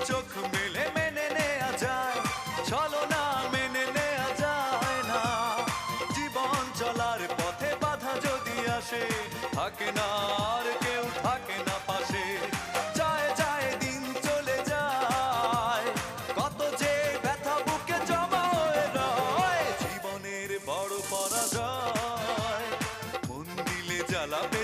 চোখ মেলে মেনে নেয়া যায়, চলো না মেনে নেয়া যায় না। জীবন চলার পথে বাধা যদি আসে, থাকে না আর কেউ থাকে না পাশে। যায় যায় দিন চলে যায়, কত যে ব্যথা বুকে জমা হয়ে রয়। জীবনের বড় পরাজয়, মন দিলে জ্বালাবে